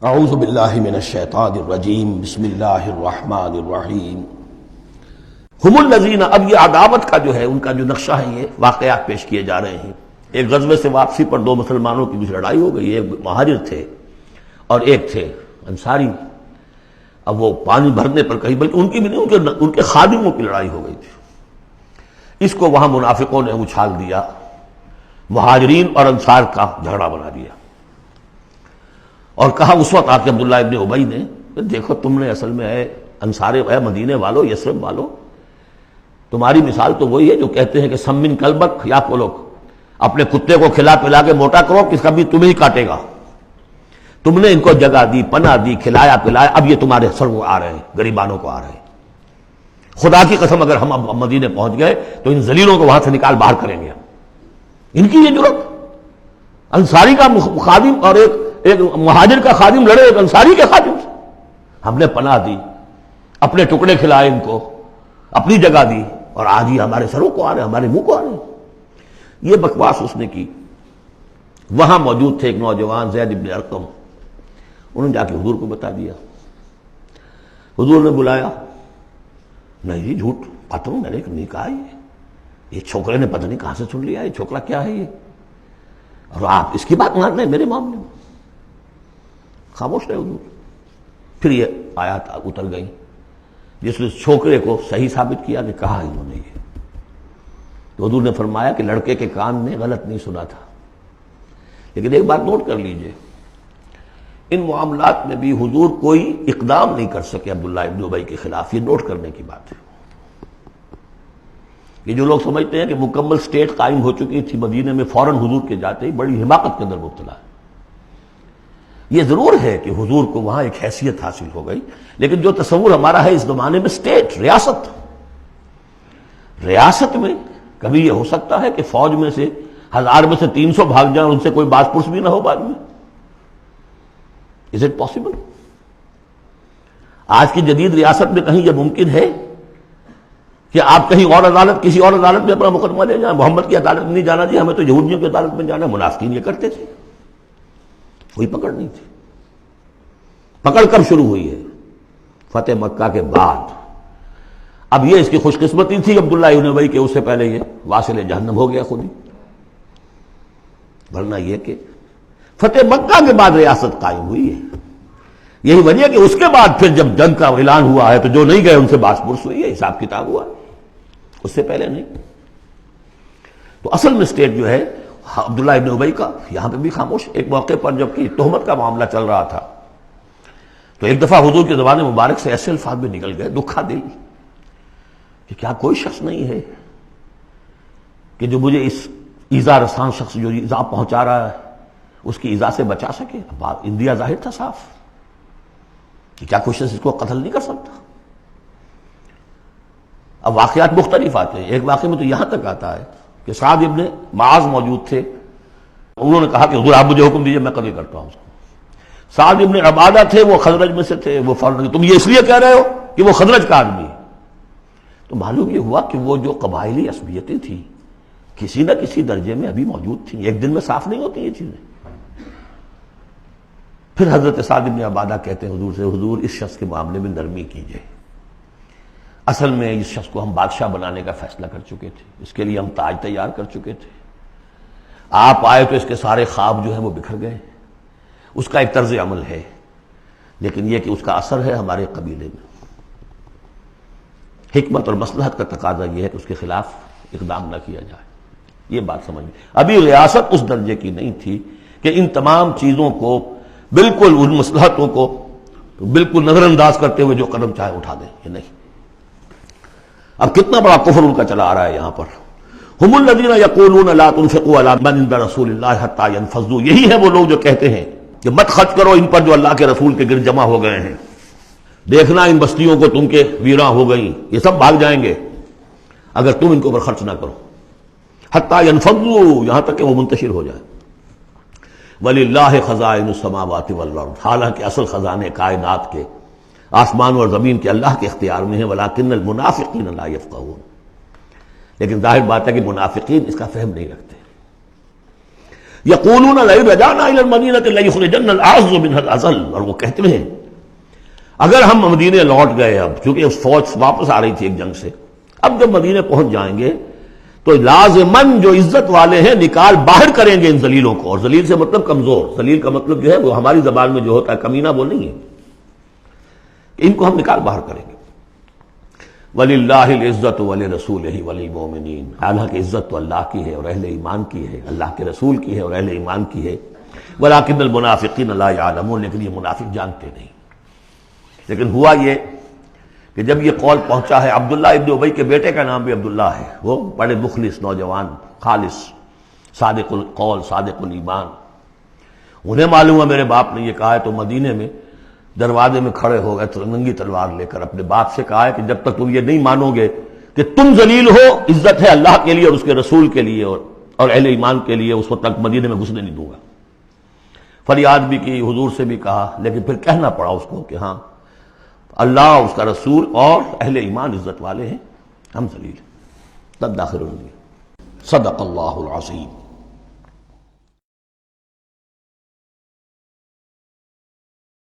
اعوذ باللہ من الشیطان الرجیم بسم اللہ الرحمن الرحیم ہم الذین، اب یہ عداوت کا جو ہے ان کا جو نقشہ ہے، یہ واقعات پیش کیے جا رہے ہیں۔ ایک غزوے سے واپسی پر دو مسلمانوں کی کچھ لڑائی ہو گئی، ایک مہاجر تھے اور ایک تھے انصاری۔ اب وہ پانی بھرنے پر کہیں، بلکہ ان کی بھی نہیں، ان کے خادموں کی لڑائی ہو گئی تھی۔ اس کو وہاں منافقوں نے اچھال دیا، مہاجرین اور انصار کا جھگڑا بنا دیا، اور کہا اس وقت آ کے عبداللہ ابن ابی نے، دیکھو تم نے اصل میں اے مدینے والو، یثرب والو، تمہاری مثال تو وہی ہے جو کہتے ہیں کہ سمن کلبک یا کولوک، اپنے کتے کو کھلا پلا کے موٹا کرو کہ کبھی تمہیں ہی کاٹے گا۔ تم نے ان کو جگہ دی، پناہ دی، کھلایا پلایا، اب یہ تمہارے سر کو آ رہے ہیں، غریبانوں کو آ رہے ہیں۔ خدا کی قسم اگر ہم اب مدینے پہنچ گئے تو ان ذلیلوں کو وہاں سے نکال باہر کریں گے۔ ان کی یہ جرت، انصاری کا خادم اور ایک مہاجر کا خادم لڑے ایک انصاری کے خادم سے۔ ہم نے پناہ دی، اپنے ٹکڑے کھلائے، ان کو اپنی جگہ دی، اور آج ہی ہمارے سروں کو آ رہے ہیں، ہمارے منہ کو آ رہے ہیں۔ یہ بکواس اس نے کی۔ وہاں موجود تھے ایک نوجوان زید بن ارقم، انہوں نے جا کے حضور کو بتا دیا۔ حضور نے بلایا، نہیں جی جھوٹ پتہ میں نے نہیں کہا، یہ چھوکرے نے پتہ نہیں کہاں سے سن لیا، یہ چھوکرا کیا ہے یہ، اور آپ اس کی بات مان رہے ہیں میرے معاملے میں۔ خاموش رہے حضور۔ پھر یہ آیات اتر گئی جس نے چھوکرے کو صحیح ثابت کیا کہ کہا انہوں نے یہ۔ تو حضور نے فرمایا کہ لڑکے کے کان نے غلط نہیں سنا تھا، لیکن ایک بات نوٹ کر لیجئے، ان معاملات میں بھی حضور کوئی اقدام نہیں کر سکے عبداللہ ابن ابی کے خلاف۔ یہ نوٹ کرنے کی بات ہے۔ یہ جو لوگ سمجھتے ہیں کہ مکمل سٹیٹ قائم ہو چکی تھی مدینے میں، فوراً حضور کے جاتے ہی بڑی حماقت کے اندر مبتلا ہے۔ یہ ضرور ہے کہ حضور کو وہاں ایک حیثیت حاصل ہو گئی، لیکن جو تصور ہمارا ہے اس زمانے میں سٹیٹ، ریاست میں کبھی یہ ہو سکتا ہے کہ فوج میں سے 1000 میں سے 300 بھاگ جائیں، ان سے کوئی باز پرس بھی نہ ہو بعد میں؟ Is it possible؟ آج کی جدید ریاست میں کہیں یہ ممکن ہے کہ آپ کہیں اور عدالت، کسی اور عدالت میں اپنا مقدمہ لے جائیں؟ محمد کی عدالت میں نہیں جانا جی، ہمیں تو یہودیوں کی عدالت میں جانا ہے۔ منافقین یہ کرتے تھے، کوئی پکڑ نہیں تھی۔ پکڑ کب شروع ہوئی ہے؟ فتح مکہ کے بعد۔ اب یہ اس کی خوش قسمتی تھی عبداللہ ابن ابی کہ اس سے پہلے یہ واصل جہنم ہو گیا خود ہی، ورنہ یہ کہ فتح مکہ کے بعد ریاست قائم ہوئی ہے۔ یہی وجہ کہ اس کے بعد پھر جب جنگ کا اعلان ہوا ہے تو جو نہیں گئے ان سے باز پرس ہوئی ہے، حساب کتاب ہوا، اس سے پہلے نہیں۔ تو اصل میں سٹیٹ جو ہے عبداللہ ابن ابی کا، یہاں پہ بھی خاموش۔ ایک موقع پر جب کہ تہمت کا معاملہ چل رہا تھا تو ایک دفعہ حضور کے زبان مبارک سے ایسے الفاظ میں نکل گئے، دکھا دل، کہ کیا کوئی شخص نہیں ہے کہ جو مجھے اس ایذا رسان شخص جو ایذا پہنچا رہا ہے اس کی ایذا سے بچا سکے؟ اب اندیا ظاہر تھا صاف کہ کیا کوئی شخص اس کو قتل نہیں کر سکتا۔ اب واقعات مختلف آتے ہیں۔ ایک واقعے میں تو یہاں تک آتا ہے کہ سعد ابن معاذ موجود تھے، انہوں نے کہا کہ حضور آپ مجھے حکم دیجیے، میں قتل کرتا ہوں۔ سعد ابن عبادہ تھے، وہ خزرج میں سے تھے، وہ فوراً تم یہ اس لیے کہہ رہے ہو کہ وہ خزرج کا آدمی ہے؟ تو معلوم یہ ہوا کہ وہ جو قبائلی عصبیتیں تھیں کسی نہ کسی درجے میں ابھی موجود تھیں، ایک دن میں صاف نہیں ہوتی یہ چیزیں۔ پھر حضرت سعد بن عبادہ کہتے ہیں حضور سے، حضور اس شخص کے معاملے میں نرمی کیجئے، اصل میں اس شخص کو ہم بادشاہ بنانے کا فیصلہ کر چکے تھے، اس کے لیے ہم تاج تیار کر چکے تھے، آپ آئے تو اس کے سارے خواب جو ہیں وہ بکھر گئے۔ اس کا ایک طرز عمل ہے، لیکن یہ کہ اس کا اثر ہے ہمارے قبیلے میں۔ حکمت اور مصلحت کا تقاضا یہ ہے کہ اس کے خلاف اقدام نہ کیا جائے۔ یہ بات سمجھ، ابھی ریاست اس درجے کی نہیں تھی کہ ان تمام چیزوں کو بالکل، ان مصلحتوں کو بالکل نظر انداز کرتے ہوئے جو قدم چاہے اٹھا دیں، یہ نہیں۔ اب کتنا بڑا کفر ان کا چلا آ رہا ہے یہاں پر۔ ہم الذین یقولون لا تنفقوا علی من عند رسول اللہ حتی ینفضوا، یہی ہے وہ لوگ جو کہتے ہیں کہ مت خرچ کرو ان پر جو اللہ کے رسول کے گرد جمع ہو گئے ہیں، دیکھنا ان بستیوں کو تم کے ویراں ہو گئیں، یہ سب بھاگ جائیں گے اگر تم ان کے اوپر خرچ نہ کرو۔ حتی ینفضوا، یہاں تک کہ وہ منتشر ہو جائیں۔ وَلِلَّهِ خَزَائِنُ السَّمَاوَاتِ وَالْأَرْضِ، حالانکہ اصل خزانے کائنات کے، آسمان اور زمین کے اللہ کے اختیار میں ہیں۔ وَلَٰكِنَّ الْمُنَافِقِينَ لَا يَفْقَهُونَ، لیکن ظاہر بات ہے کہ منافقین اس کا فہم نہیں رکھتے۔ یقولون لئن رجعنا الی المدینۃ لیخرجن الاعز منها الاذل، اور وہ کہتے ہیں اگر ہم مدینے لوٹ گئے، اب چونکہ فوج واپس آ رہی تھی ایک جنگ سے، اب جب مدینے پہنچ جائیں گے تو لازماً جو عزت والے ہیں نکال باہر کریں گے ان ذلیلوں کو، اور ذلیل سے مطلب کمزور، ذلیل کا مطلب جو ہے وہ ہماری زبان میں جو ہوتا ہے کمینہ وہ نہیں ہے، ان کو ہم نکال باہر کریں گے۔ وَلِلَّهِ الْعِزَّةُ وَلِرَسُولِهِ وَلِلْمُؤْمِنِينَ، حالانکہ عزت تو اللہ کی ہے اور اہل ایمان کی ہے، اللہ کے رسول کی ہے اور اہل ایمان کی ہے۔ وَلَٰكِنَّ الْمُنَافِقِينَ لَا يَعْلَمُونَ، لیکن یہ منافق جانتے نہیں۔ لیکن ہوا یہ کہ جب یہ قول پہنچا ہے، عبداللہ ابن ابی کے بیٹے کا نام بھی عبداللہ ہے، وہ بڑے مخلص نوجوان، خالص، صادق القول، صادق الایمان، انہیں معلوم ہے میرے باپ نے یہ کہا ہے، تو مدینے میں دروازے میں کھڑے ہو گئے ننگی تلوار لے کر، اپنے باپ سے کہا ہے کہ جب تک تم یہ نہیں مانو گے کہ تم ذلیل ہو، عزت ہے اللہ کے لیے اور اس کے رسول کے لیے اور اہل ایمان کے لیے، اس وقت تک مدینے میں گھسنے نہیں دوں گا۔ فریاد بھی کی، حضور سے بھی کہا، لیکن پھر کہنا پڑا اس کو کہ ہاں اللہ، اس کا رسول اور اہل ایمان عزت والے ہیں، ہم ذلیل ہیں۔ تب داخل ہوئے۔ صدق اللہ العظیم۔